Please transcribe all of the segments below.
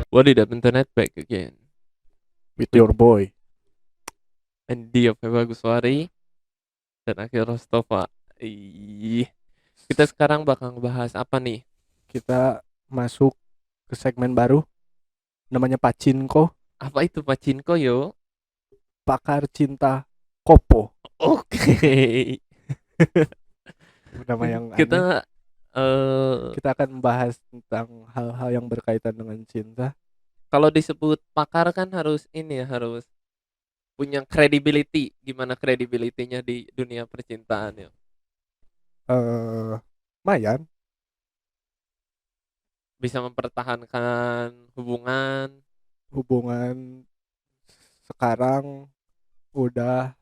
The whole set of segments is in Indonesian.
What did internet back again? With your boy. And dia Baguswari dan Akhil Rostova. Ih, kita sekarang bakal ngebahas apa nih? Kita masuk ke segmen baru namanya Pacinko, Apa itu Pacinko yo? pakar cinta Kopo. Oke. Nama yang aneh. Kita Kita akan membahas tentang hal-hal yang berkaitan dengan cinta. kalau disebut pakar kan harus ini ya, harus punya credibility. Gimana credibility-nya di dunia percintaan ya? Lumayan Bisa mempertahankan hubungan hubungan sekarang udah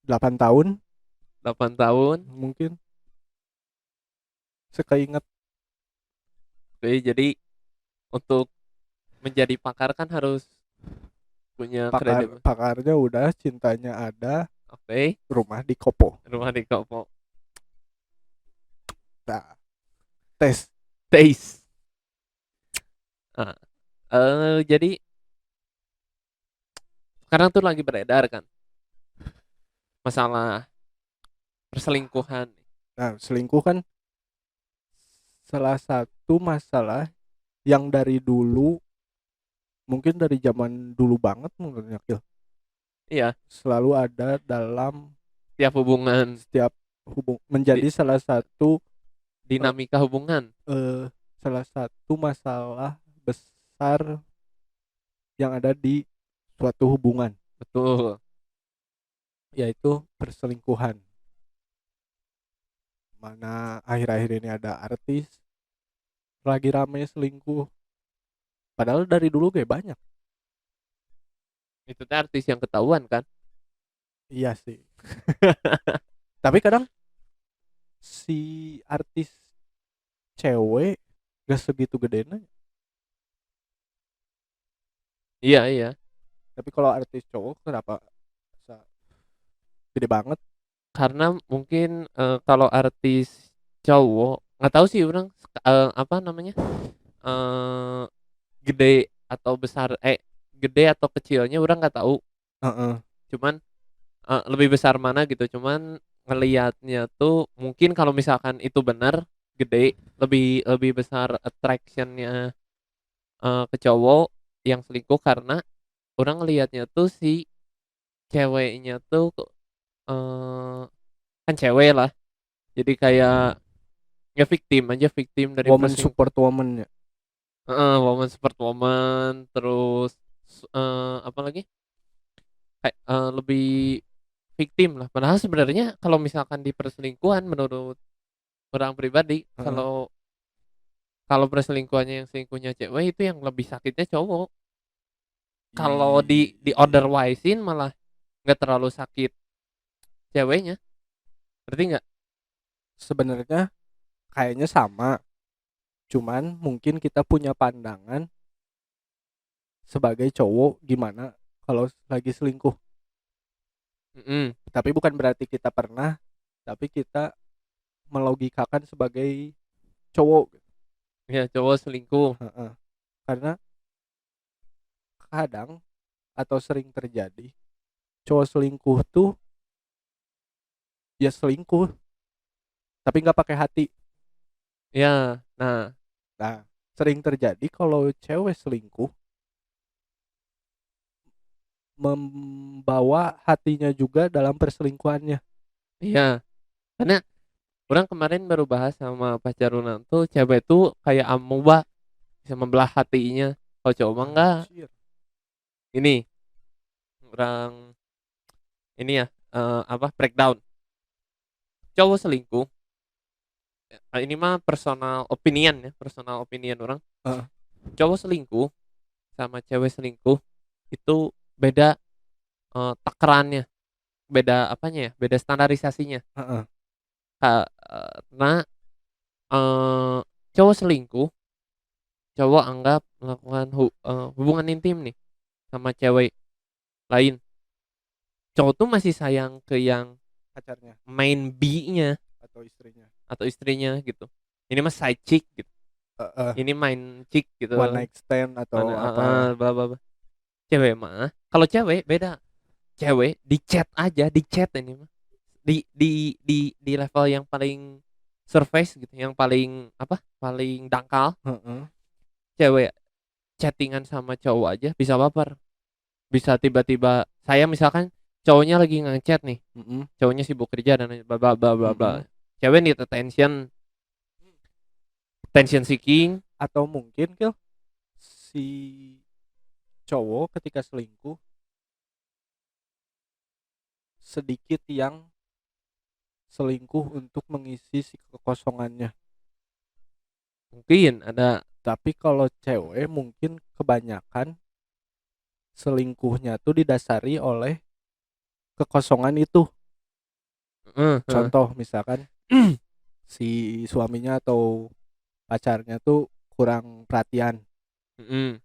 8 tahun 8 tahun. mungkin, sekeinget. Oke, jadi untuk menjadi pakar kan harus punya kredit. Pakarnya udah, cintanya ada, Oke, rumah di Kopo. rumah di Kopo. Nah, tes. Taste. Nah, jadi sekarang tuh lagi beredar kan masalah perselingkuhan. Nah, selingkuh kan salah satu masalah yang dari dulu, mungkin dari zaman dulu banget mungkin Yakil, Iya, selalu ada dalam tiap hubungan, setiap menjadi di, salah satu eh, dinamika hubungan. salah satu masalah besar yang ada di suatu hubungan, Betul. yaitu perselingkuhan. Mana akhir-akhir ini ada artis lagi rame selingkuh, padahal dari dulu kayak banyak. Itu tuh artis yang ketahuan kan. Iya sih. Tapi kadang si artis cewek gak segitu gedenya. Iya, iya. Tapi kalau artis cowok kenapa bisa gede banget? Karena mungkin kalau artis cowok nggak tahu sih orang apa namanya? eh gede atau besar gede atau kecilnya orang nggak tahu. Heeh. Cuman lebih besar mana gitu, cuman ngelihatnya tuh mungkin kalau misalkan itu benar gede, lebih lebih besar attractionnya ke cowok yang selingkuh karena orang ngelihatnya tuh si ceweknya tuh eh kan cewek lah, jadi kayak ya victim aja, victim dari Woman perselingkuhan. support woman ya. Woman support woman, terus apa lagi, kayak lebih victim lah, padahal sebenarnya kalau misalkan di perselingkuhan menurut orang pribadi, Heeh. kalau kalau perselingkuhannya yang selingkuhnya cewek itu yang lebih sakitnya cowok. Kalau di I- otherwise-in malah nggak terlalu sakit ceweknya. Berarti nggak? Sebenarnya kayaknya sama, cuman mungkin kita punya pandangan sebagai cowok gimana kalau lagi selingkuh. Mm-mm. Tapi bukan berarti kita pernah, tapi kita melogikakan sebagai cowok. Ya, cowok selingkuh. Heeh. Karena kadang atau sering terjadi cowok selingkuh tuh ya selingkuh tapi nggak pakai hati. Ya, nah, Nah, sering terjadi kalau cewek selingkuh membawa hatinya juga dalam perselingkuhannya. iya. Karena orang kemarin baru bahas sama pacar orang tuh, cewek tuh kayak amuba, bisa membelah hatinya. Kalau cowok mah enggak. Anjir. Ini orang ini ya, apa, breakdown. Cowok selingkuh, ini mah personal opinion ya, personal opinion orang. Heeh. Cowok selingkuh sama cewek selingkuh itu beda takarannya, beda apanya ya, beda standarisasinya. Heeh. Karena eh, cowok selingkuh, cowok anggap melakukan hubungan intim nih sama cewek lain, cowok tuh masih sayang ke yang Pacarnya main B-nya atau istrinya. atau istrinya gitu. Ini mah side chick gitu. ini main chick one gitu. night stand atau Mana apa. bla bla bla. Cewek mah, kalau cewek beda. Cewek di chat aja, di chat ini mah. Di level yang paling surface gitu, yang paling apa? Paling dangkal. Heeh. Cewek chattingan sama cowok aja bisa baper. Bisa tiba-tiba saya misalkan cowoknya lagi ngechat nih, Mm-mm. cowoknya sibuk kerja dan bla bla bla bla bla. Mm-mm. Cewek need attention, attention seeking. Atau mungkin Kil, si cowok ketika selingkuh sedikit yang selingkuh untuk mengisi si kekosongannya. Mungkin ada. Tapi kalau cewek mungkin kebanyakan selingkuhnya tuh didasari oleh kekosongan itu. eh, eh. Contoh misalkan si suaminya atau pacarnya tuh kurang perhatian, Mm-mm.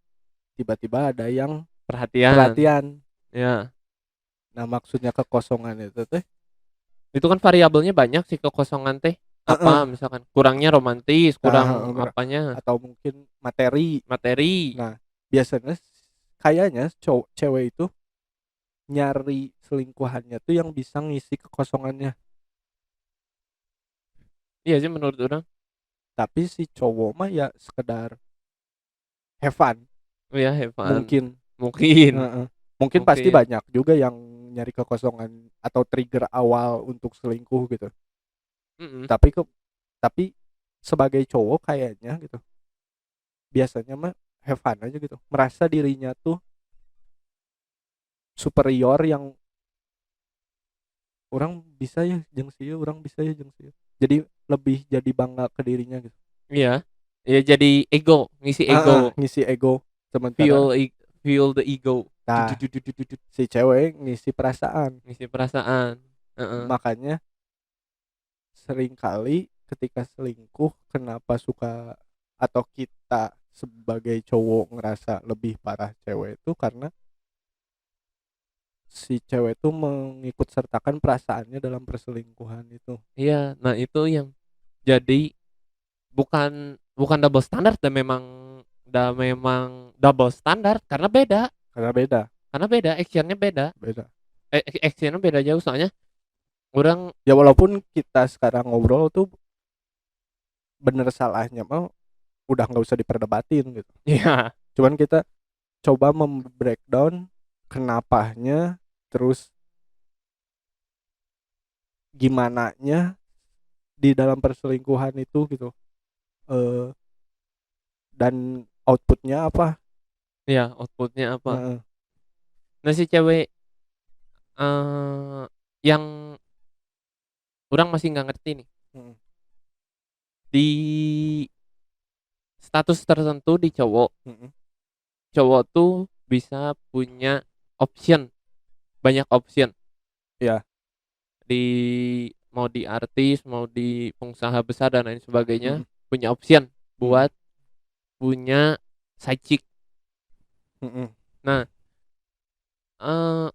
tiba-tiba ada yang Perhatian perhatian. ya. Nah, maksudnya kekosongan itu teh Itu kan variabelnya banyak sih kekosongan teh. heeh. Apa misalkan kurangnya romantis, Nah, kurang apanya, atau mungkin materi. materi. Nah, biasanya kayaknya cowok cewek itu nyari selingkuhannya tuh yang bisa ngisi kekosongannya. Iya sih menurut orang. Tapi si cowok mah ya sekedar have fun Oh ya, have fun. mungkin. Mungkin. Heeh. Mungkin pasti Mungkin. banyak juga yang nyari kekosongan atau trigger awal untuk selingkuh gitu. Mm-mm. Tapi tapi sebagai cowok kayaknya gitu biasanya mah have fun aja gitu, merasa dirinya tuh superior, yang orang bisa ya jeung sieu, orang bisa ya jeung sieu, jadi lebih jadi bangga ke dirinya gitu. Iya. Ya jadi ego, ngisi ego. Ngisi ego. Sementara Fuel fuel the ego. nah Dudududududud. si cewek ngisi perasaan. Ngisi perasaan. Heeh. Makanya seringkali ketika selingkuh kenapa suka atau kita sebagai cowok ngerasa lebih parah cewek itu karena si cewek itu mengikut sertakan perasaannya dalam perselingkuhan itu. Iya, nah itu yang jadi bukan bukan double standar, dan memang double standar karena beda. Karena beda. Karena beda, actionnya beda. Beda. Actionnya beda jauh soalnya orang. Ya walaupun kita sekarang ngobrol tuh bener salahnya mah udah nggak usah diperdebatin gitu. Ya, Cuman kita coba membreakdown kenapanya, terus gimana nya di dalam perselingkuhan itu gitu. eh dan outputnya apa. ya outputnya apa. Heeh. Nah si cewek eh yang orang masih nggak ngerti nih, Heeh. di status tertentu di cowok. Heeh. Cowok tuh bisa punya option, banyak option Ya. di, mau di artis, mau di pengusaha besar dan lain sebagainya, Heeh. punya option Heeh. buat punya side chick. Heeh. Nah,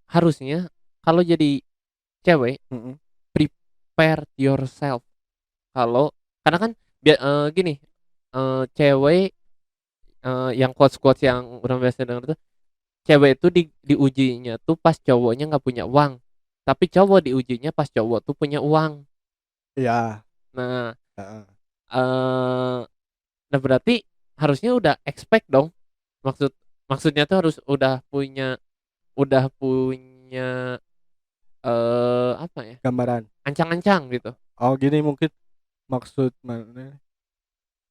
harusnya kalau jadi cewek Heeh. prepare yourself. Kalau karena kan gini, cewek, yang quotes-quotes yang orang biasa dengar tuh, cewek itu diujinya tuh pas cowoknya nggak punya uang, tapi cowok diujinya pas cowok tuh punya uang. Ya. Nah, Heeh. eh nah berarti harusnya udah expect dong. Maksudnya tuh harus udah punya apa ya, Gambaran. ancang-ancang gitu. Oh gini mungkin maksud mana,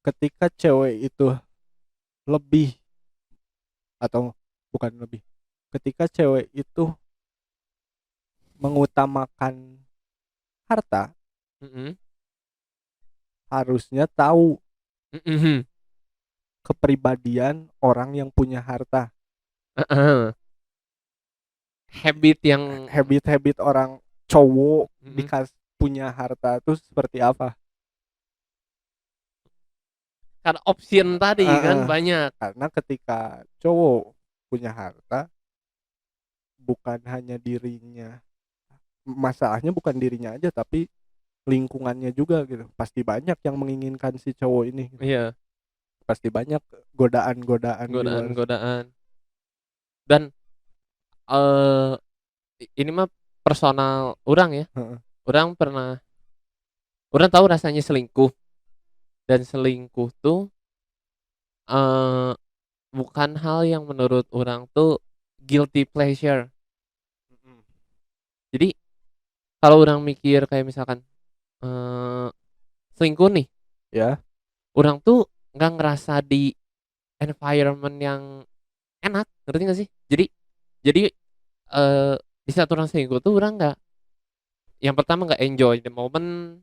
ketika cewek itu lebih atau bukan lebih, ketika cewek itu mengutamakan harta, Mm-mm. harusnya tahu Mm-mm. kepribadian orang yang punya harta, Heeh. Habit yang. habit-habit orang cowok Mm-mm. dikas punya harta itu seperti apa. Karena option tadi kan Heeh. banyak. Karena ketika cowok punya harta, bukan hanya dirinya, masalahnya bukan dirinya aja tapi lingkungannya juga gitu, pasti banyak yang menginginkan si cowok ini gitu. Iya. pasti banyak godaan-godaan di luar. godaan-godaan. Dan eh ini mah personal orang ya. Heeh. Orang tahu rasanya selingkuh, dan selingkuh tuh eh bukan hal yang menurut orang tuh guilty pleasure. Mhm. Jadi kalau orang mikir kayak misalkan eh selingkuh nih, Ya, orang tuh nggak ngerasa di environment yang enak, ngerti gak sih? Jadi di saat orang selingkuh tuh orang nggak, yang pertama nggak enjoy the moment,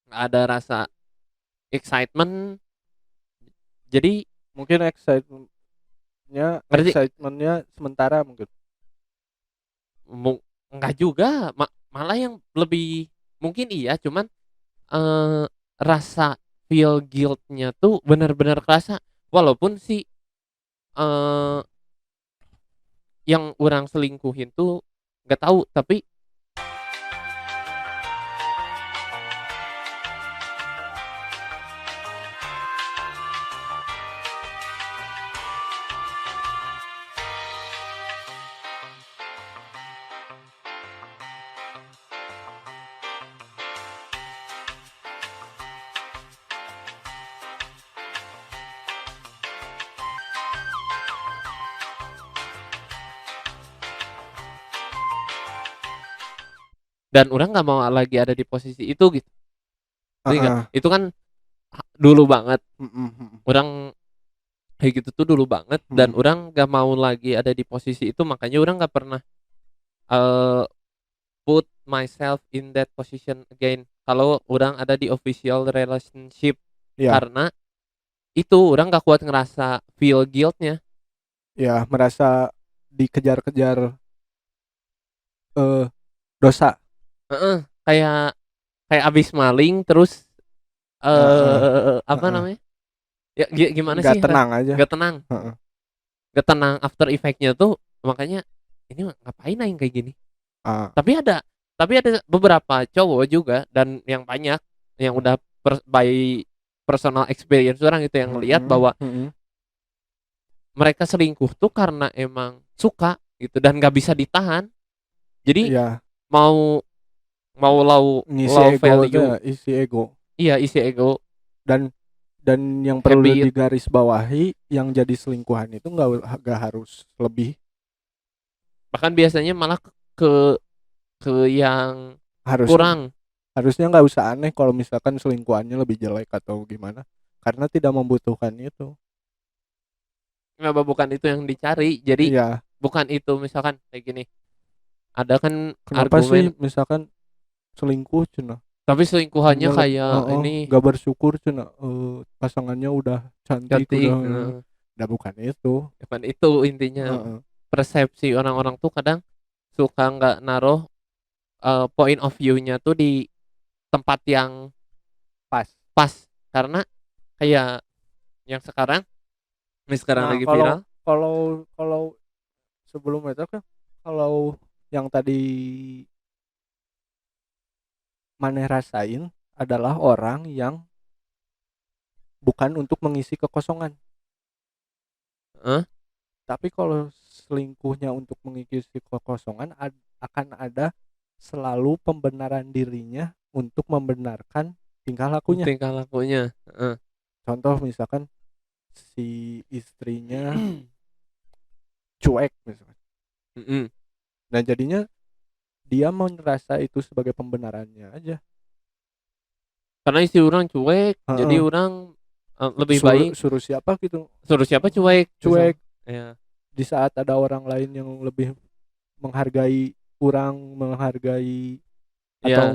nggak ada rasa excitement. Jadi mungkin ngerti, excitementnya sementara mungkin. nggak juga, malah yang lebih mungkin iya, cuman eh rasa feel guiltnya tuh benar-benar kerasa, walaupun si eh yang orang selingkuhin tuh nggak tahu, tapi dan orang nggak mau lagi ada di posisi itu gitu. Ngerti nggak? Heeh. Itu kan dulu banget, Mhm, mhm. orang kayak gitu tuh dulu banget, dan Mhm. orang nggak mau lagi ada di posisi itu, makanya orang nggak pernah eh put myself in that position again kalau orang ada di official relationship, Ya, karena itu orang nggak kuat ngerasa feel guiltnya. ya merasa dikejar-kejar eh dosa. Heeh, kayak kayak abis maling terus Heeh, apa heeh. namanya ya, gimana Nggak sih, tenang aja. nggak tenang, Heeh. nggak tenang after effectnya tuh, makanya ini ngapain aing kayak gini. Ah, Tapi ada tapi ada beberapa cowok juga, dan yang banyak yang udah by personal experience orang itu yang ngelihat mhm, bahwa mhm. mereka selingkuh tuh karena emang suka gitu dan nggak bisa ditahan. Jadi Iya, mau mau low ngisi low ego tuh value, ya, isi ego. iya, isi ego, Dan yang perlu habit, digarisbawahi, yang jadi selingkuhan itu nggak harus lebih. bahkan biasanya malah ke yang Harusnya kurang. harusnya nggak usah aneh kalau misalkan selingkuhannya lebih jelek atau gimana, karena tidak membutuhkan itu. Nggak, bukan itu yang dicari. Jadi Iya, bukan itu, misalkan kayak gini, ada kan kenapa sih argumen, misalkan selingkuh cina, tapi selingkuhannya kayak heeh, ini nggak bersyukur cina, pasangannya udah cantik cantik. udah, udah bukan itu. Bukan itu intinya. Heeh. Persepsi orang-orang tuh kadang suka nggak naruh point of view-nya tuh di tempat yang Pas. pas, karena kayak yang sekarang Nah, lagi kalau viral. kalau kalau sebelum itu kan, kalau yang tadi maneh rasain adalah orang yang bukan untuk mengisi kekosongan. Hah? Tapi kalau selingkuhnya untuk mengisi kekosongan, akan ada selalu pembenaran dirinya untuk membenarkan tingkah lakunya. Tingkah lakunya. Heeh. Contoh misalkan si istrinya cuek misalkan. Mm-mm. Nah, jadinya dia mau ngerasa itu sebagai pembenarannya aja. Karena isi orang cuek, jadi Heeh. orang lebih Suruh baik suruh siapa gitu. suruh siapa cuek Cuek misal. Ya, di saat ada orang lain yang lebih menghargai kurang menghargai, ya, atau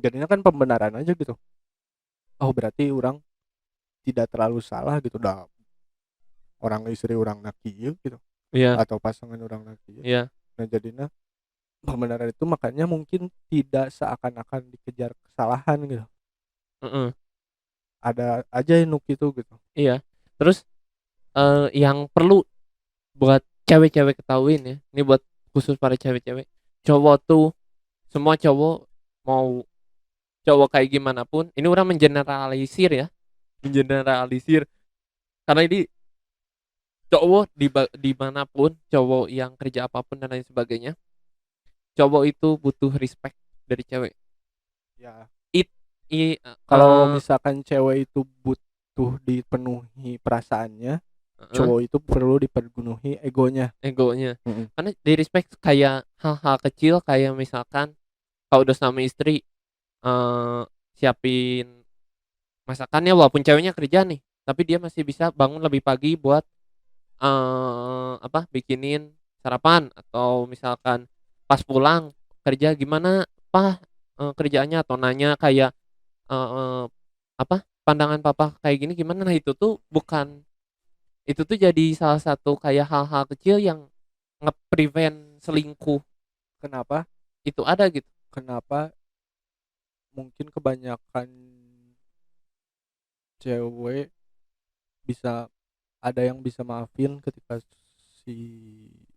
jadinya kan pembenaran aja gitu. Oh, berarti orang tidak terlalu salah gitu dah, orang istri orang nak kieu gitu, ya, atau pasangan orang nak kieu. ya. Nah, jadinya pembenaran itu makanya mungkin tidak seakan-akan dikejar kesalahan gitu. Heeh. Ada aja yang nuk itu gitu. Iya. Terus yang perlu buat cewek-cewek ketahuin ya, ini buat khusus para cewek-cewek, cowok tuh, semua cowok, mau cowok kayak gimana pun, ini orang mengeneralisir ya, mengeneralisir karena ini cowok dimanapun cowok yang kerja apapun dan lain sebagainya, cowok itu butuh respect dari cewek. Ya, It i kalau misalkan cewek itu butuh dipenuhi perasaannya, heeh, cowok itu perlu dipenuhi egonya. egonya. Mm-mm. Karena di respect kayak hal-hal kecil kayak misalkan kalau udah sama istri eh siapin masakannya walaupun ceweknya kerja nih, tapi dia masih bisa bangun lebih pagi buat bikinin sarapan atau misalkan pas pulang kerja gimana kerjaannya atau nanya kayak eh, pandangan papa kayak gini gimana. Nah itu tuh jadi salah satu kayak hal-hal kecil yang nge-prevent selingkuh Kenapa? itu ada gitu. Kenapa mungkin kebanyakan cewek bisa ada yang bisa maafin ketika si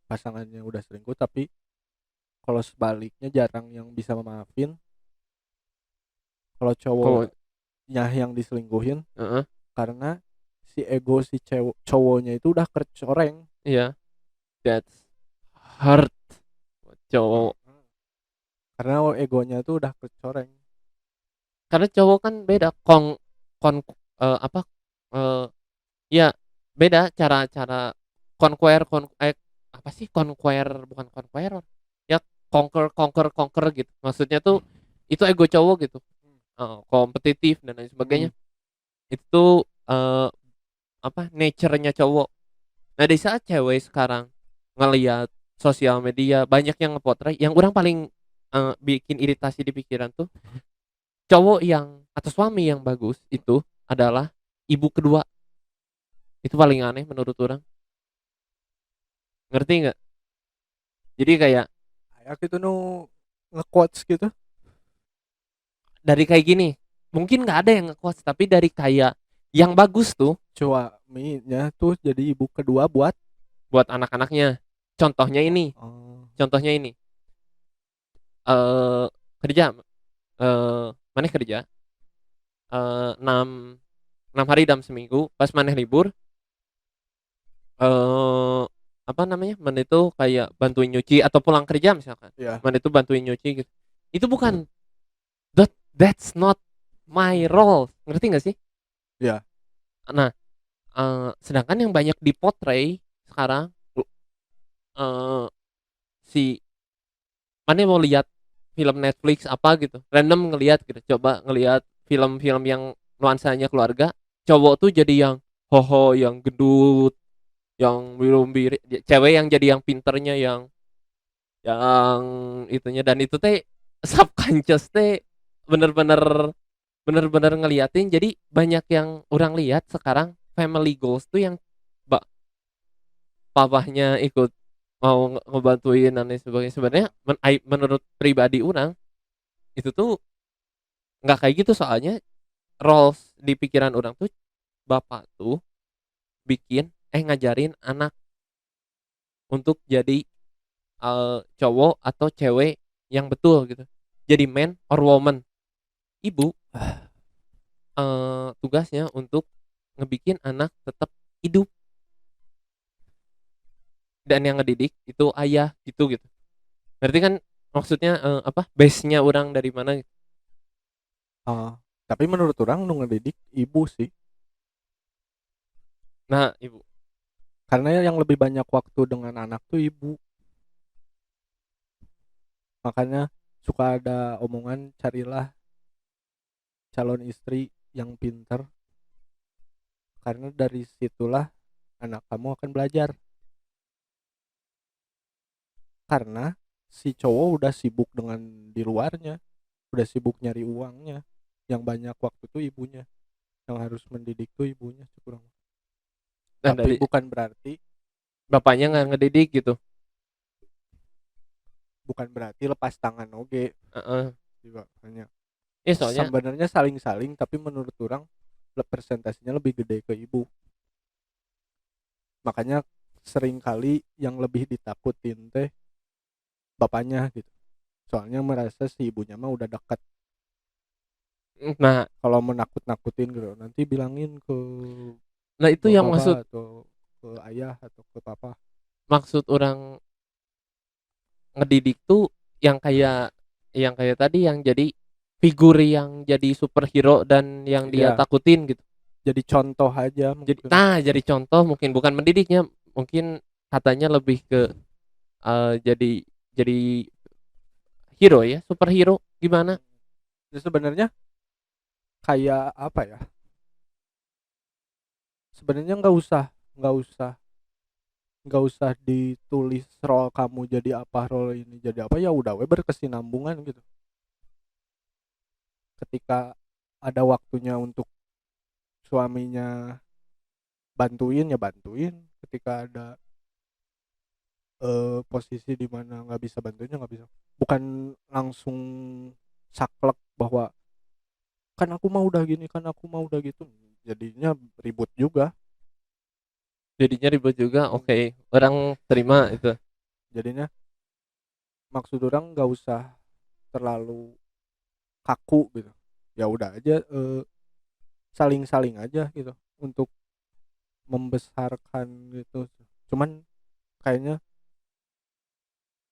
pasangannya udah selingkuh, tapi kalau sebaliknya jarang yang bisa maafin kalau Kalau cowoknya yang diselingkuhin, heeh, karena si ego si cowoknya itu udah kercoreng. iya, that's hurt buat cowok. Karena egonya itu udah kecoreng. Karena cowok kan beda kon eh, apa eh, ya beda cara-cara conquer apa sih conquer bukan conqueror ya, conquer gitu maksudnya tuh. Itu ego cowok gitu. Kompetitif dan lain sebagainya. Mm. Itu tuh nature-nya cowok. Nah di saat cewek sekarang ngelihat sosial media banyak yang ngepotret, yang orang paling bikin iritasi di pikiran tuh cowok yang atau suami yang bagus itu adalah ibu kedua. Itu paling aneh menurut orang. Ngerti nggak? Jadi kayak Kayak gitu nu nge-quotes gitu. dari kayak gini, mungkin nggak ada yang nge-quotes tapi dari kayak yang bagus tuh Suaminya tuh jadi ibu kedua buat buat anak-anaknya. Contohnya ini, oh, contohnya ini eh kerja maneh kerja 6 hari dalam seminggu, pas maneh libur eh maneh itu kayak bantuin nyuci atau pulang kerja misalkan. ya. Maneh itu bantuin nyuci gitu. Itu bukan that's not my role. Ngerti nggak sih? Ya. Nah, sedangkan yang banyak dipotray sekarang eh si mana mau lihat film Netflix apa gitu random ngelihat gitu, coba ngelihat film-film yang nuansanya keluarga, cowok tuh jadi yang hoho yang gendut yang belum biri, cewek yang jadi yang pinternya yang itunya. Dan itu teh subconscious teh bener-bener bener-bener ngeliatin. Jadi banyak yang orang lihat sekarang family goals tuh yang mbak papahnya ikut mau ngebantuin dan lain sebagainya. Sebenarnya menurut pribadi orang itu tuh nggak kayak gitu. Soalnya roles di pikiran orang tuh bapak tuh ngajarin anak untuk jadi cowok atau cewek yang betul gitu, jadi man or woman. Ibu tugasnya untuk ngebikin anak tetap hidup, dan yang ngedidik itu ayah gitu gitu. Berarti kan maksudnya base nya orang dari mana gitu. Ah, tapi menurut orang nu ngedidik ibu sih. Nah ibu Karena yang lebih banyak waktu dengan anak tuh ibu. Makanya suka ada omongan carilah calon istri yang pinter, karena dari situlah anak kamu akan belajar. Karena si cowok udah sibuk dengan di luarnya, udah sibuk nyari uangnya. Yang banyak waktu tuh ibunya, yang harus mendidik tuh ibunya kurang. dan Tapi dari bapaknya nggak ngedidik gitu. bukan berarti lepas tangan oge Heeh. juga hanya Ya soalnya sebenarnya saling-saling, tapi menurut orang presentasinya lebih gede ke ibu. Makanya sering kali yang lebih ditakutin teh bapaknya gitu, soalnya merasa si ibunya mah udah dekat. Nah, Kalau menakut-nakutin gitu, nanti bilangin ke itu yang maksud bapak atau ke ayah atau ke papa. maksud orang ngedidik tuh yang kayak tadi yang jadi figur yang jadi superhero dan yang dia Iya, takutin gitu. jadi contoh aja Jadi mungkin. jadi contoh mungkin bukan mendidiknya, mungkin katanya lebih ke jadi hero ya, superhero gimana? Jadi sebenarnya kayak apa ya? Sebenarnya nggak usah nggak usah ditulis role kamu jadi apa, role ini jadi apa, ya udah we berkesinambungan gitu. Ketika ada waktunya untuk suaminya bantuin ya bantuin, ketika ada posisi di mana nggak bisa bantuin ya nggak bisa, bukan langsung saklek bahwa kan aku mau udah gini, kan aku mau udah gitu, jadinya ribut juga. Jadinya ribet juga. Oke, orang terima itu. Jadinya maksud orang nggak usah terlalu kaku gitu, ya udah aja, saling-saling aja gitu untuk membesarkan gitu. Cuman kayaknya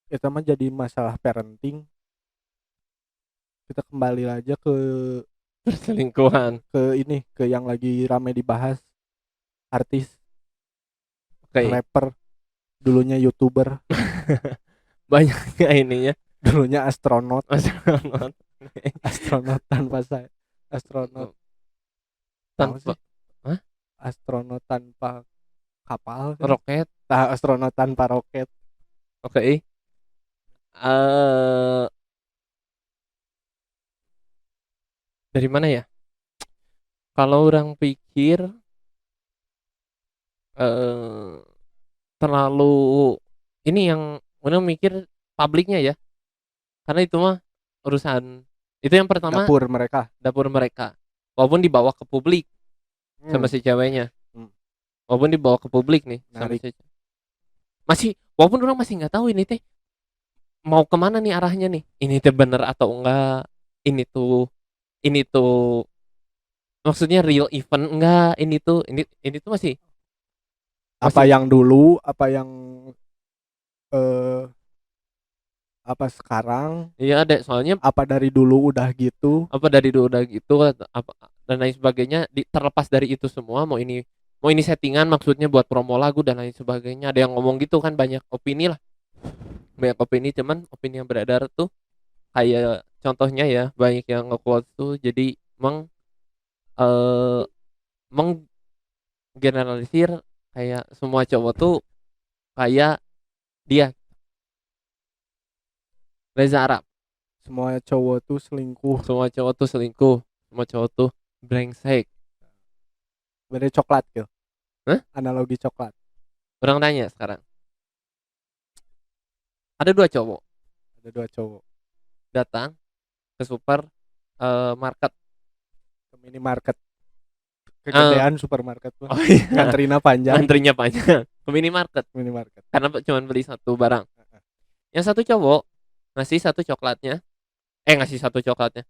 kita mah jadi masalah parenting, kita kembali aja ke Perselingkuhan. ini, ke yang lagi rame dibahas, artis, Oke. rapper, dulunya YouTuber, Banyak ya ininya. dulunya astronot, Astronot. astronot tanpa saya, astronot tahu Tanpa sih, hah? astronot tanpa kapal kan, Roket. astronot tanpa roket. Oke. eh dari mana ya? Kalau orang pikir eh terlalu ini yang orang mikir publiknya ya. Karena itu mah urusan itu yang pertama Dapur mereka. dapur mereka. Walaupun dibawa ke publik sama Hmm. si ceweknya. Hmm. Walaupun dibawa ke publik nih sama Menarik. si masih walaupun orang masih nggak tahu ini teh mau kemana nih arahnya nih. Ini teh bener atau enggak? Ini tuh ini tuh maksudnya real event enggak? Ini tuh masih Apa masih yang dulu, apa yang eh apa sekarang, iya ada soalnya apa dari dulu udah gitu. apa dari dulu udah gitu apa dan lain sebagainya terlepas dari itu semua mau ini settingan maksudnya buat promo lagu dan lain sebagainya ada yang ngomong gitu kan banyak opini lah banyak opini cuman opini yang beredar tuh kayak contohnya ya banyak yang nge-quote tuh jadi eh menggeneralisir kayak semua cowok tuh kayak dia Reza Arab Semua cowok tuh selingkuh. semua cowok tuh selingkuh semua cowok tuh brengsek. Beda coklat gitu. Hah? Analogi coklat. Orang tanya sekarang ada dua cowok Ada dua cowok datang ke market. ke minimarket, Eh, kegedean supermarket mah. oh iya, Ngantrinya panjang. ngantrinya panjang ke minimarket Minimarket. karena cuma beli satu barang. Yang satu cowok ngasih satu coklatnya, ngasih satu coklatnya,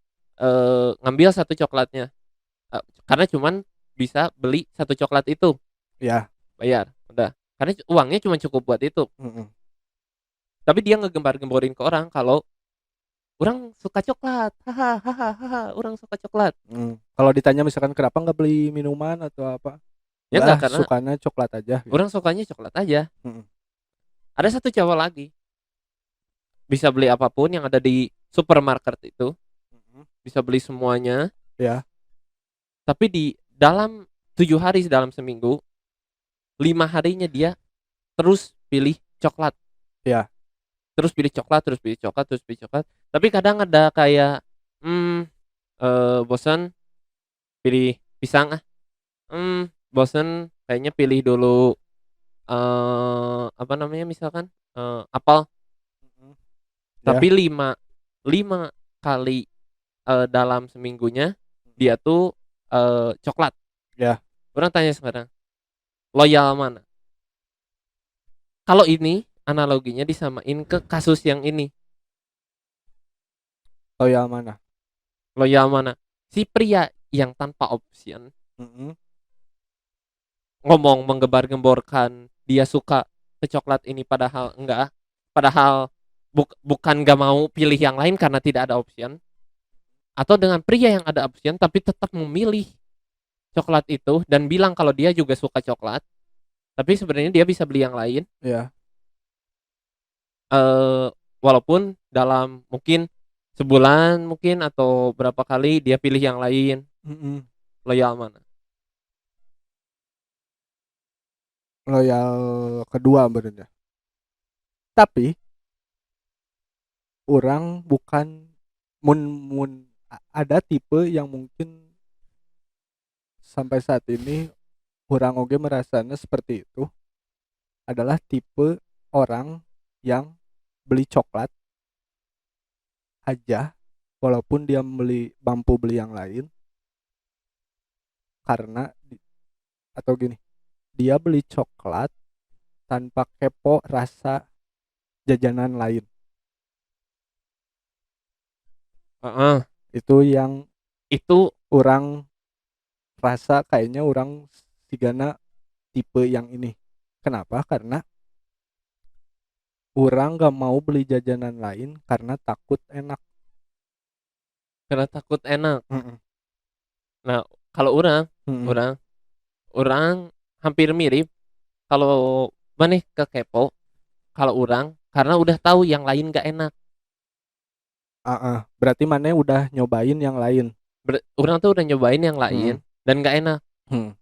ngambil satu coklatnya, karena cuman bisa beli satu coklat itu, Ya. bayar, udah. Karena uangnya cuma cukup buat itu. Mm-mm. Tapi dia ngegembar-gemborin ke orang kalau orang suka coklat, hahaha, orang suka coklat. Kalau ditanya misalkan kenapa nggak beli minuman atau apa, Ya nggak enggak ah karena sukanya coklat aja gitu. orang sukanya coklat aja. Mm-mm. Ada satu cowok lagi bisa beli apapun yang ada di supermarket itu, Mm-mm. bisa beli semuanya, Ya. tapi di dalam 7 hari dalam seminggu, 5 harinya dia terus pilih coklat, Ya. terus pilih coklat, terus pilih coklat, terus pilih coklat. Tapi kadang ada kayak, bosan pilih pisang ah, bosan kayaknya pilih dulu apa namanya misalkan apel. Mm-mm. Tapi Ya. lima lima kali dalam seminggunya dia tuh coklat. Ya. Orang tanya sekarang, loyal mana? Kalau ini analoginya disamain ke kasus yang ini, Loyal mana? loyal mana? si pria yang tanpa option Mm-mm. ngomong menggembar-gemborkan dia suka ke coklat ini padahal enggak, padahal bukan gak mau pilih yang lain karena tidak ada option, atau dengan pria yang ada option tapi tetap memilih coklat itu dan bilang kalau dia juga suka coklat tapi sebenarnya dia bisa beli yang lain, Ya. eh walaupun dalam mungkin sebulan mungkin atau berapa kali dia pilih yang lain, Mm-mm. loyal mana? Loyal kedua benernya. Tapi orang bukan mun mun ada tipe yang mungkin sampai saat ini orang oge merasanya seperti itu adalah tipe orang yang beli coklat aja walaupun dia mampu beli yang lain karena atau gini, dia beli coklat tanpa kepo rasa jajanan lain. Heeh. Itu yang Itu orang rasa kayaknya orang sigana tipe yang ini. Kenapa? Karena orang gak mau beli jajanan lain karena takut enak. karena takut enak. Mm-mm. Nah, kalau orang Mm-mm. orang orang hampir mirip. Kalau maneh kekepo, kalau orang karena udah tahu yang lain gak enak. Berarti mana udah nyobain yang lain. Orang tuh udah nyobain yang lain Mm-mm. dan gak enak. Hmm.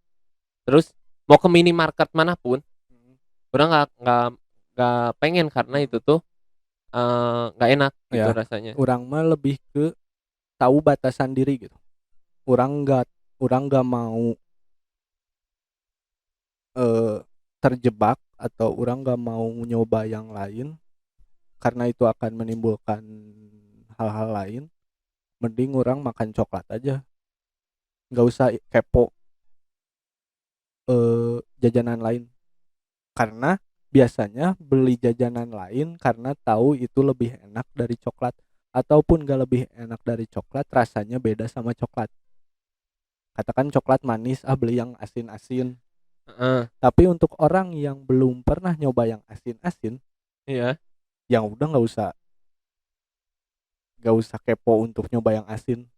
Terus mau ke minimarket manapun, Mm-mm. orang nggak pengen karena itu Mm-mm. tuh nggak enak gitu Ya, rasanya. orang mah lebih ke tahu batasan diri gitu. Orang nggak mau eh, terjebak atau orang nggak mau nyoba yang lain karena itu akan menimbulkan hal-hal lain. Mending orang makan coklat aja, nggak usah kepo jajanan lain. Karena biasanya beli jajanan lain karena tahu itu lebih enak dari coklat ataupun gak lebih enak dari coklat rasanya beda sama coklat. Katakan coklat manis, beli yang asin-asin. Heeh, Tapi untuk orang yang belum pernah nyoba yang asin-asin, iya. yang udah nggak usah kepo untuk nyoba yang asin.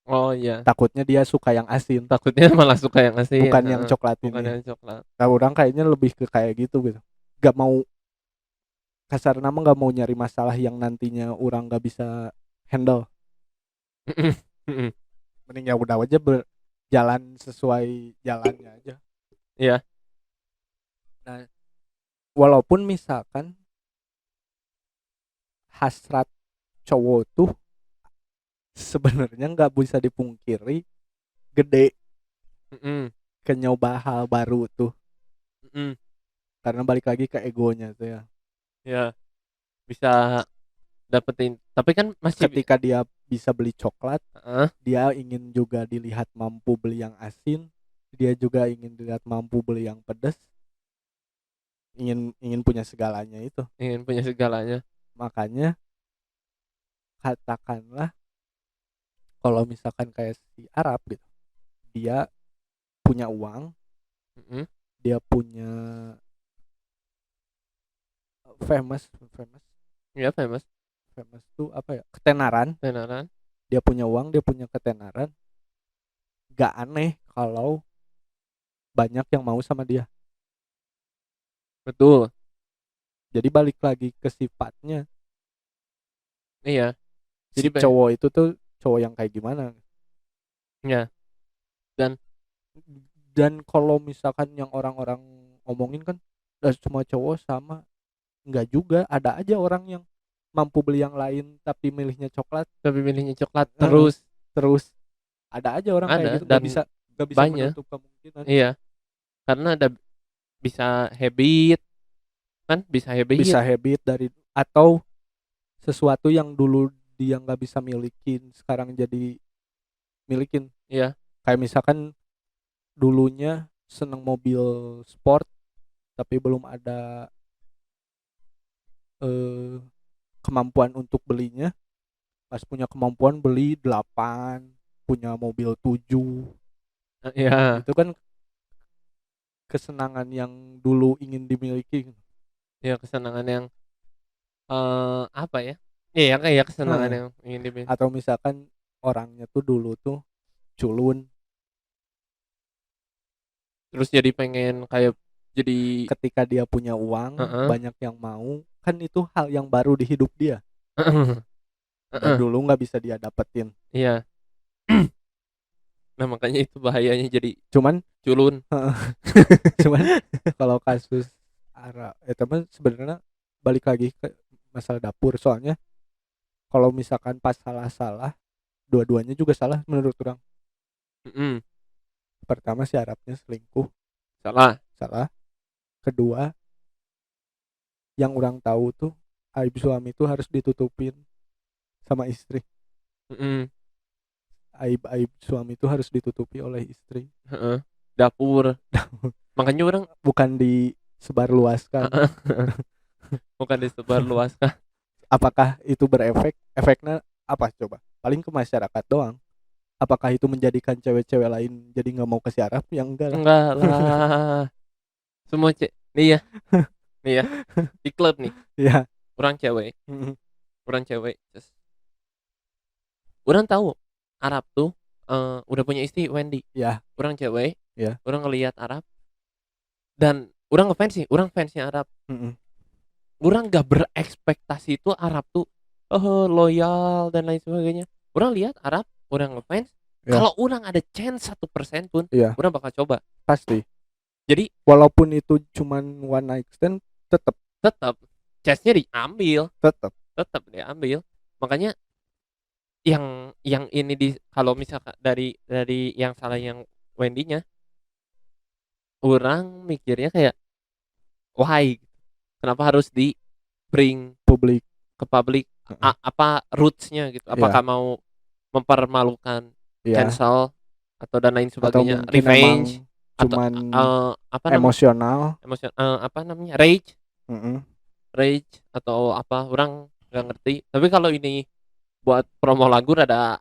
Oh iya. Takutnya dia suka yang asin, Takutnya malah suka yang asin. bukan yang Heeh. coklat Bukan ini. yang coklat. Nah, orang kayaknya lebih ke kayak gitu gitu. Gak mau kasar nama nggak mau nyari masalah yang nantinya orang nggak bisa handle. Mending ya udah aja berjalan sesuai jalannya aja. Iya. Nah, walaupun misalkan hasrat cowok tuh sebenarnya nggak bisa dipungkiri gede Mm-mm. ke nyoba hal baru tuh Mm-mm. karena balik lagi ke egonya tuh ya. Ya, bisa dapetin. Tapi kan masih Ketika dia bisa beli coklat, heeh, dia ingin juga dilihat mampu beli yang asin, dia juga ingin dilihat mampu beli yang pedas, ingin ingin punya segalanya itu. ingin punya segalanya. Makanya katakanlah kalau misalkan kayak si Arab gitu, dia punya uang, Mm-mm. dia punya famous famous Iya, famous. famous tuh apa ya, ketenaran. Beneran. Dia punya uang, dia punya ketenaran, gak aneh kalau banyak yang mau sama dia. Betul. Jadi balik lagi ke sifatnya Iya. si Jadi cowok itu tuh, cowok yang kayak gimana. ya. Dan Dan kalau misalkan yang orang-orang ngomongin kan semua cowok sama, nggak juga, ada aja orang yang mampu beli yang lain tapi milihnya coklat. tapi milihnya coklat Heeh, terus terus ada aja orang kayak ada gitu, nggak dan bisa nggak bisa banyak. menutup kemungkinan. Iya, karena ada bisa habit kan, bisa habit. Bisa habit dari, atau sesuatu yang dulu dia nggak bisa milikin sekarang jadi milikin. Iya. Kayak misalkan dulunya seneng mobil sport tapi belum ada eh, kemampuan untuk belinya, pas punya kemampuan beli 8 punya mobil 7. Iya, Itu kan kesenangan yang dulu ingin dimiliki. ya kesenangan yang apa ya? Iya kayak kesenangan Heeh. yang ingin dimiliki. Atau misalkan orangnya tuh dulu tuh culun, Terus jadi pengen kayak jadi ketika dia punya uang heeh. banyak yang mau, kan itu hal yang baru di hidup dia dan Heeh. dulu nggak bisa dia dapetin. Iya. Nah, makanya itu bahayanya jadi Cuman culun. cuman kalau kasus Ara teman sebenarnya balik lagi ke masalah dapur, soalnya kalau misalkan pas salah-salah dua-duanya juga salah menurut orang. Mm-mm. Pertama si Arabnya selingkuh, Salah. salah. Kedua, yang orang tahu tuh aib suami tuh harus ditutupin sama istri. Mm-mm. Aib-aib suami itu harus ditutupi oleh istri. Heeh. Dapur. Makanya orang Bukan disebarluaskan. heeh, bukan disebar luaskan. Apakah itu berefek? Efeknya apa coba? Paling ke masyarakat doang. Apakah itu menjadikan cewek-cewek lain jadi nggak mau ke si Arab? Ya enggak lah. Enggak lah. Semua nih ya, nih ya. Di klub nih, Ya. orang cewek, Mm-mm. orang cewek. Terus, orang tahu Arab tuh udah punya istri Wendy. Ya. Orang cewek, Ya. orang ngelihat Arab dan orang ngefans sih, orang fansnya Arab. Mm-mm. Orang gak berekspektasi itu Arab tuh loyal dan lain sebagainya. Orang lihat Arab, orang ngefans. Ya. Kalau orang ada chance 1% pun, Ya. orang bakal coba. Pasti. Jadi Walaupun itu cuman one night stand, tetap tetap chance-nya diambil, tetap. tetap diambil. Makanya yang ini kalau misalkan dari yang salah yang Wendy-nya, orang mikirnya kayak why? Kenapa harus di bring Publik. ke publik? Heeh. Apa roots-nya gitu? Apakah Ya. mau mempermalukan, Ya. cancel atau dan lain Atau sebagainya, mungkin emang revenge atau cuman apa namanya? emosional. Apa namanya? Rage, Mm-mm. rage atau apa? Orang nggak ngerti. Tapi kalau ini buat promo lagu rada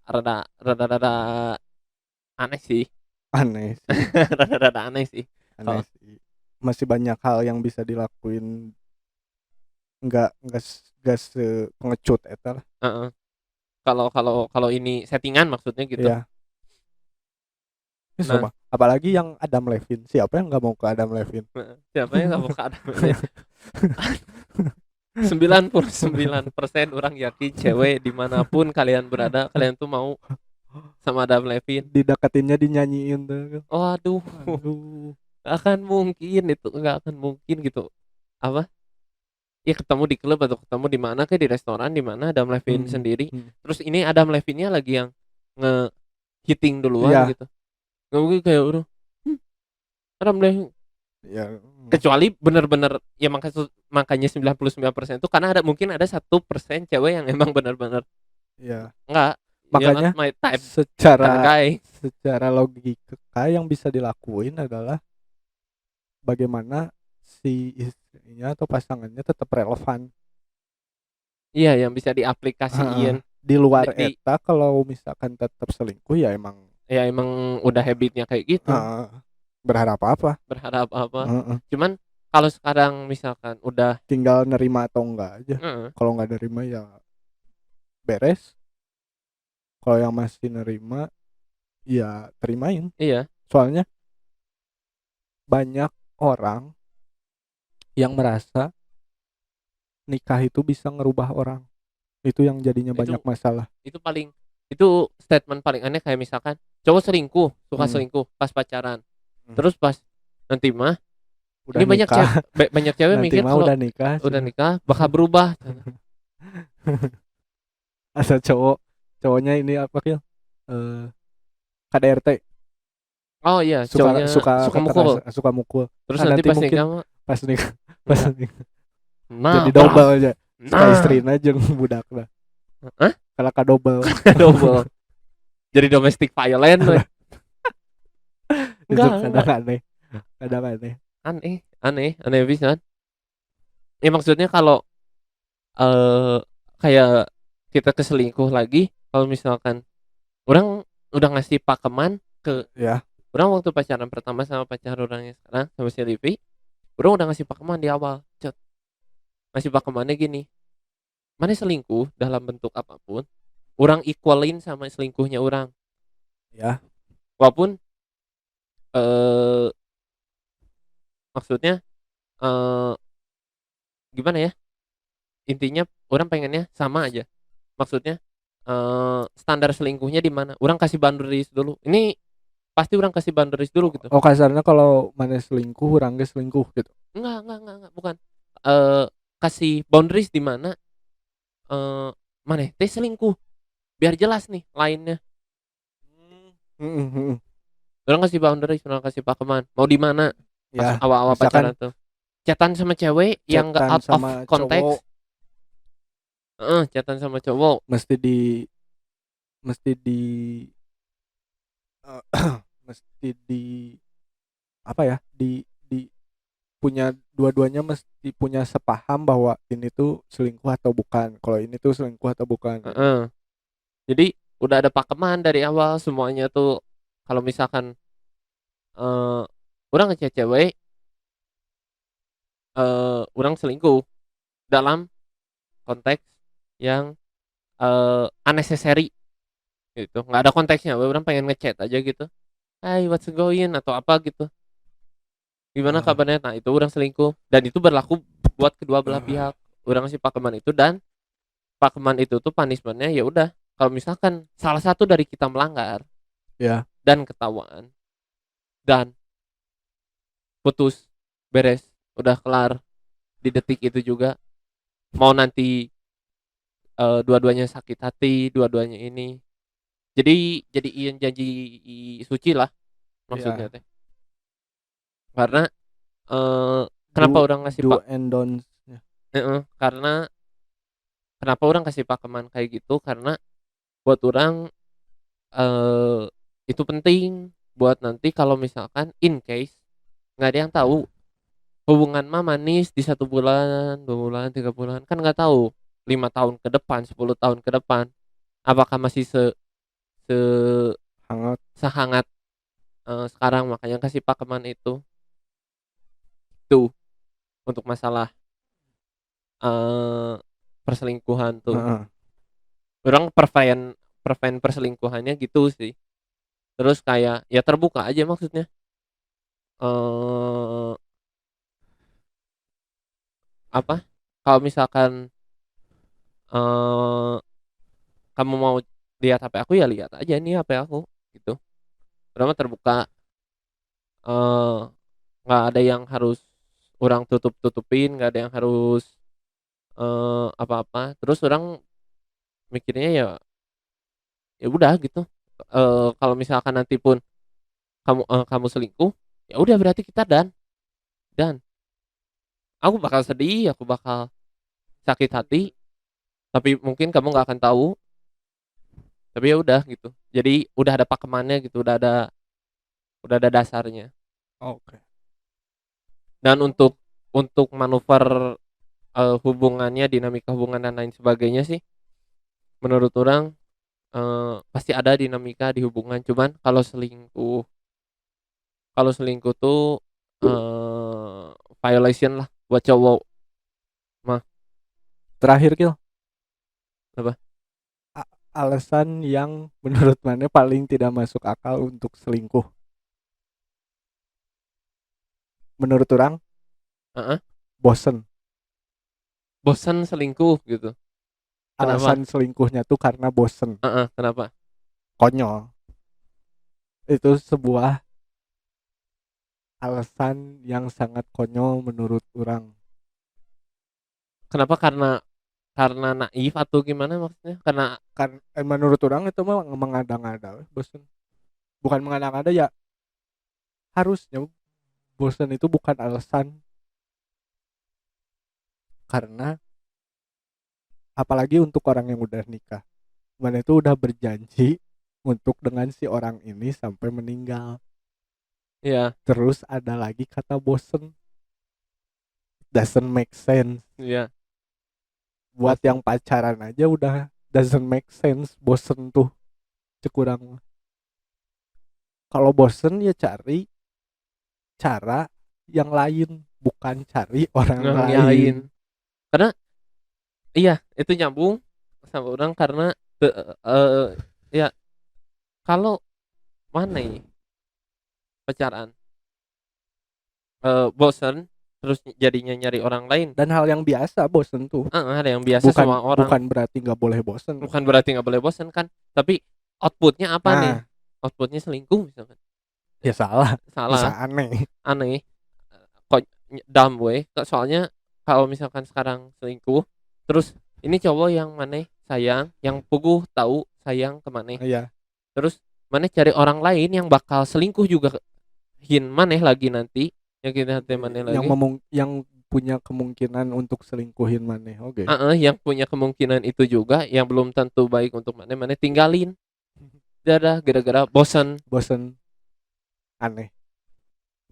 aneh sih. Aneh sih. Rada aneh sih. Aneh Kalau sih. Masih banyak hal yang bisa dilakuin, nggak pengecut eta lah. heeh. Kalau ini settingan maksudnya gitu. Iya. Ya, Nah, coba. Apalagi yang Adam Levine. Siapa yang nggak mau ke Adam Levine? siapa yang nggak mau ke Adam Levine? 99% orang yakin cewek dimanapun kalian berada, kalian tuh mau sama Adam Levine. Dideketinnya dinyanyiin tuh. Waduh, Aduh. nggak akan mungkin itu, nggak akan mungkin gitu. Apa? Ya ketemu di klub atau ketemu di mana kayak di restoran di mana Adam Levine Hmm. sendiri. Terus ini Adam Levine-nya lagi yang nge-hitting duluan Iya. gitu. Nggak mungkin kayak udah Adam Levine. Ya. Kecuali bener-bener ya makanya 99% itu karena mungkin ada 1% cewek yang emang bener-bener Ya. enggak, Makanya my type kind of secara guy. logika yang bisa dilakuin adalah bagaimana si istrinya atau pasangannya tetap relevan. Iya, yang bisa diaplikasiin Di luar di eta kalau misalkan tetap selingkuh ya emang ya emang udah habitnya kayak gitu. berharap apa? Berharap apa? Heeh. Cuman kalau sekarang misalkan udah Tinggal nerima atau enggak aja. heeh, Kalau nggak nerima ya beres. Kalau yang masih nerima ya terimain. iya, Soalnya banyak orang yang merasa nikah itu bisa ngerubah orang. Itu yang jadinya banyak masalah. itu statement paling aneh kayak misalkan cowok suka selingkuh pas pacaran. Terus pas nanti mah Udah ini nikah. banyak cewek Nanti mikir mah kalau udah nikah bakal berubah. Asa cowoknya ini apa Kil? KDRT. Oh iya, suka cowoknya suka mukul. suka mukul. Terus Nah, nanti pas mungkin nikah mah pas nikah nah, jadi double aja. Suka nah. istrina jeung budakna. Hah? Kalau ka double. Double. Jadi domestic violence we. Itu Enggak. kadang aneh. Aneh bisa. Ya maksudnya kalau kayak kita keselingkuh lagi, kalau misalkan orang udah ngasih pakeman ke Ya. orang waktu pacaran pertama sama pacar orang yang sekarang sama si Livi. Orang udah ngasih pakeman di awal. Cet, ngasih pakemannya gini. Mana selingkuh dalam bentuk apapun, orang equalin sama selingkuhnya orang. Ya. Walaupun eh maksudnya eh gimana ya? Intinya orang pengennya sama aja. Maksudnya standar selingkuhnya di mana? Orang kasih boundaries dulu. Ini pasti orang kasih boundaries dulu gitu. Oh, kasarnya kalau mana selingkuh, orang ge selingkuh gitu. Enggak, bukan. Eh kasih boundaries di mana mana teh selingkuh. Biar jelas nih lainnya. Heeh, heeh. Orang kasih boundaries, orang kasih pakeman. Mau di mana? Pas Ya, awal-awal misalkan pacaran tuh. Chatan sama cewek yang enggak chatan out of sama cowok context. Chatan sama cowok. mesti di mesti di mesti di apa ya? Di punya dua-duanya mesti punya sepaham bahwa ini tuh selingkuh atau bukan. Kalau ini tuh selingkuh atau bukan gitu. Heeh. Jadi udah ada pakeman dari awal semuanya tuh. Kalau misalkan eh orang ngechat cewek, orang selingkuh dalam konteks yang unnecessary gitu. Nggak ada konteksnya. Orang pengen ngechat aja gitu. Hai, what's going atau apa gitu. Gimana Ah, kabarnya? Nah, itu orang selingkuh dan itu berlaku buat kedua belah pihak. Orang ngasih pakeman itu dan pakeman itu tuh punishmentnya ya udah. Kalau misalkan salah satu dari kita melanggar ya. dan ketahuan dan putus, beres, udah kelar di detik itu juga. Mau nanti dua-duanya sakit hati, dua-duanya ini. Jadi ian janji suci lah maksudnya Ya. teh. Karena eh kenapa Do orang ngasih do pak? and don'ts-nya. Karena kenapa orang kasih pakeman kayak gitu? Karena buat orang eh itu penting buat nanti kalau misalkan in case nggak ada yang tahu hubungan mah manis di 1 bulan, 2 bulan, 3 bulan kan nggak tahu 5 tahun ke depan, 10 tahun ke depan apakah masih se Hangat. sehangat sekarang makanya kasih pakeman itu tuh untuk masalah eh perselingkuhan tuh Heeh. orang prevent perselingkuhannya gitu sih terus kayak ya terbuka aja maksudnya eh apa kalau misalkan eh kamu mau lihat HP aku ya lihat aja nih HP aku gitu pertama terbuka eh nggak ada yang harus orang tutupin nggak ada yang harus apa-apa terus orang mikirnya ya ya udah gitu kalau misalkan nanti pun kamu selingkuh ya udah berarti kita dan aku bakal sedih aku bakal sakit hati tapi mungkin kamu nggak akan tahu tapi ya udah gitu jadi udah ada pakemannya gitu udah ada dasarnya Oke. dan untuk manuver hubungannya dinamika hubungan dan lain sebagainya sih menurut orang pasti ada dinamika di hubungan cuman kalau selingkuh tuh violation lah buat cowok mah Terakhir Kil, apa alasan yang menurut mana paling tidak masuk akal untuk selingkuh? Menurut orang, Heeh. bosen. Bosan selingkuh gitu kenapa Alasan selingkuhnya tuh karena bosen. kenapa Konyol. Itu sebuah alasan yang sangat konyol menurut orang. kenapa karena naif atau gimana maksudnya karena Kan menurut orang itu mah mengada-ngada, bosen. Bukan mengada-ngada ya, harusnya bosen itu bukan alasan, karena apalagi untuk orang yang udah nikah. Mana itu udah berjanji untuk dengan si orang ini sampai meninggal. ya Terus ada lagi kata bosen, doesn't make sense. ya Buat bosan yang pacaran aja udah doesn't make sense, bosen tuh cekurang. Kalau bosen ya cari cara yang lain, bukan cari orang Yang lain. lain. Karena iya, itu nyambung sama orang karena ya kalau mana ya pacaran bosen terus jadinya nyari orang lain. Dan hal yang biasa bosen tuh. Ada yang biasa sama orang. Bukan berarti nggak boleh bosen. Bukan berarti nggak boleh bosen kan, tapi outputnya apa nih? Nah, Outputnya selingkuh misalkan. ya salah. Bisa Salah, aneh. kok dumb way. Soalnya kalau misalkan sekarang selingkuh, terus ini cowok yang maneh sayang, yang puguh tahu sayang ke maneh. Iya. Terus maneh cari orang lain yang bakal selingkuh juga hin maneh lagi nanti, yang kita maneh lagi. Yang punya kemungkinan untuk selingkuhin maneh. Oke. Yang punya kemungkinan itu juga yang belum tentu baik untuk maneh tinggalin. Dadah gara-gara bosan. Aneh.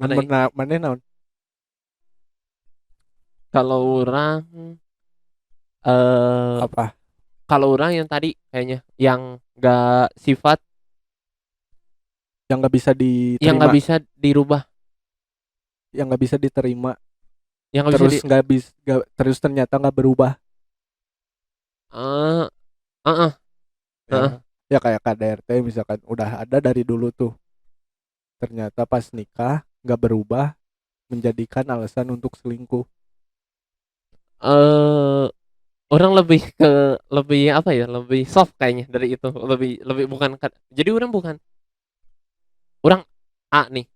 Aneh. Maneh naon? Kalau orang Apa? kalau orang yang tadi kayaknya yang nggak sifat Yang nggak bisa diterima. yang nggak bisa dirubah, Yang nggak bisa diterima. yang nggak Terus bisa terus ternyata nggak berubah. uh, uh, Ya kayak KDRT misalkan udah ada dari dulu tuh. Ternyata pas nikah nggak berubah, menjadikan alasan untuk selingkuh. orang lebih apa ya, lebih soft kayaknya dari itu, lebih bukan jadi orang A nih,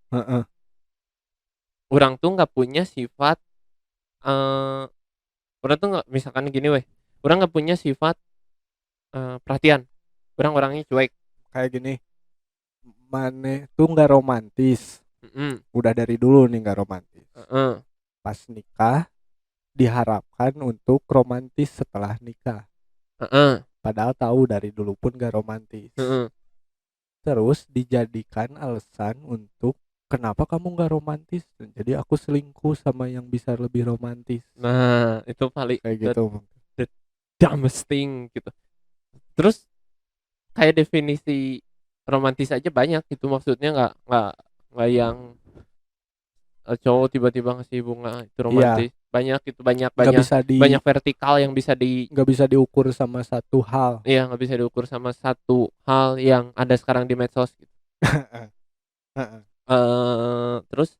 orang tuh nggak punya sifat orang tuh nggak, misalkan gini weh, orang nggak punya sifat perhatian, orang orangnya cuek. Kayak gini, maneh tuh nggak romantis. Udah dari dulu nih nggak romantis. Pas nikah diharapkan untuk romantis setelah nikah. Padahal tahu dari dulu pun gak romantis. Terus dijadikan alasan untuk kenapa kamu gak romantis. Jadi aku selingkuh sama yang bisa lebih romantis. Nah itu paling kayak gitu. The dumbest thing gitu. Terus kayak definisi romantis aja banyak gitu, maksudnya nggak yang cowok tiba-tiba ngasih bunga itu romantis. Banyak itu, banyak vertikal yang nggak bisa diukur sama satu hal. Iya, nggak bisa diukur sama satu hal yang ada sekarang di medsos gitu. Terus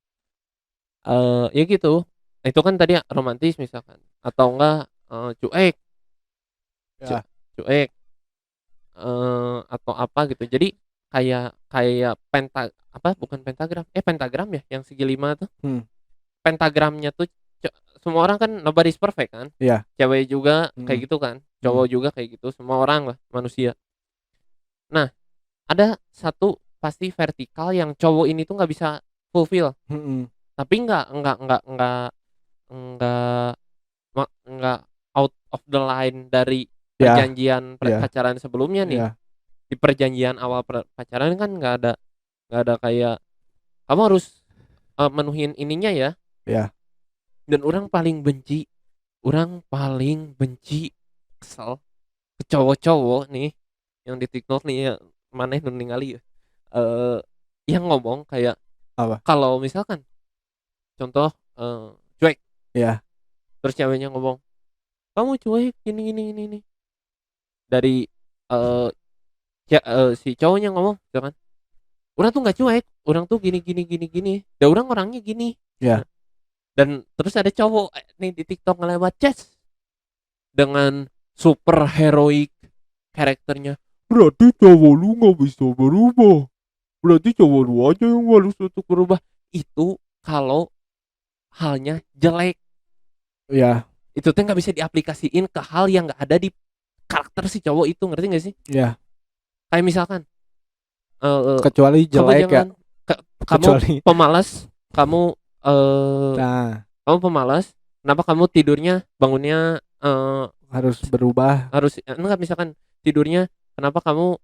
ya gitu, itu kan tadi romantis misalkan, atau enggak cuek ya. cuek atau apa gitu. Jadi kayak bukan pentagram ya yang segi 5 tuh. Pentagramnya tuh semua orang kan nobody's perfect kan. Iya. Cewek juga kayak gitu kan, cowok juga kayak gitu, semua orang lah manusia. Nah, ada satu pasti vertikal yang cowok ini tuh nggak bisa fulfill. Tapi nggak out of the line dari perjanjian pacaran sebelumnya nih. Di perjanjian awal pacaran kan nggak ada kayak kamu harus menuhin ininya ya. Dan orang paling benci kesel ke cowok-cowok nih yang di TikTok nih ya, maneh nu ningali ya, yang ngomong kayak kalau misalkan contoh cuek, terus ceweknya ngomong kamu cuek gini dari si cowoknya ngomong misalkan orang tuh nggak cuek, orang tuh gini dan orang orangnya gini. Dan terus ada cowok nih di TikTok ngelewat chat dengan super heroik karakternya, berarti cowok lu nggak bisa berubah, berarti cowok lu aja yang harus untuk berubah. Itu kalau halnya jelek, itu tuh nggak bisa diaplikasiin ke hal yang nggak ada di karakter si cowok itu, ngerti nggak sih? Kayak misalkan kecuali jelek ya, kamu pemalas, kamu pemalas, kenapa kamu tidurnya bangunnya harus berubah, enggak, misalkan tidurnya kenapa kamu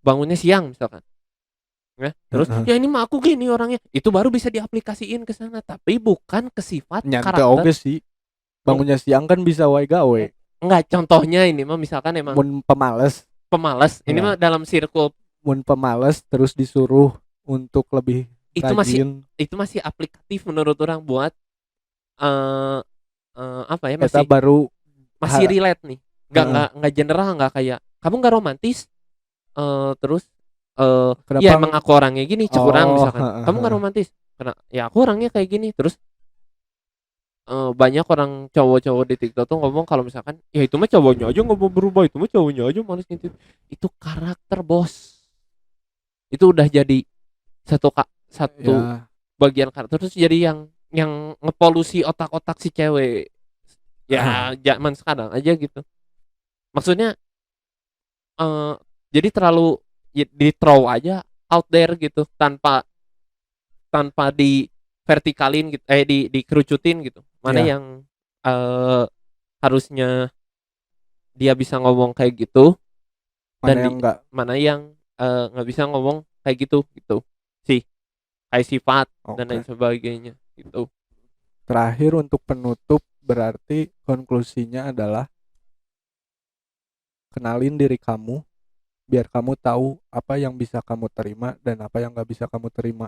bangunnya siang misalkan ya, terus ya ini mah aku gini orangnya, itu baru bisa diaplikasiin ke sana, tapi bukan ke sifat karakter. Oke sih, bangunnya siang kan bisa wae gawe. Enggak, contohnya ini mah misalkan emang pemalas ini mah dalam circle mun pemalas terus disuruh untuk lebih Itu masih rajin, itu masih aplikatif menurut orang buat eh apa ya, eta masih baru masih ha, relate nih. heeh. Nggak general, nggak kayak kamu nggak romantis. Terus eh ya Kenapa emang aku orangnya gini, cek orang oh, misalkan. heeh, Kamu nggak heeh. romantis. Karena ya aku orangnya kayak gini. Terus banyak orang cowok-cowok di TikTok tuh ngomong kalau misalkan ya itu mah cowoknya aja nggak mau berubah, itu mah cowoknya aja malas ngintip. Itu karakter, bos. Itu udah jadi satu Ya, bagian karakter, terus jadi yang ngepolusi otak-otak si cewek ya zaman sekarang aja gitu. Maksudnya eh jadi terlalu di throw aja out there gitu, tanpa tanpa di vertikalin gitu, dikerucutin gitu. Mana ya, yang eh harusnya dia bisa ngomong kayak gitu, mana dan yang enggak. mana yang nggak bisa ngomong kayak gitu gitu sih, kayak sifat dan lain Oke. sebagainya gitu. Terakhir untuk penutup berarti konklusinya adalah kenalin diri kamu biar kamu tahu apa yang bisa kamu terima dan apa yang nggak bisa kamu terima.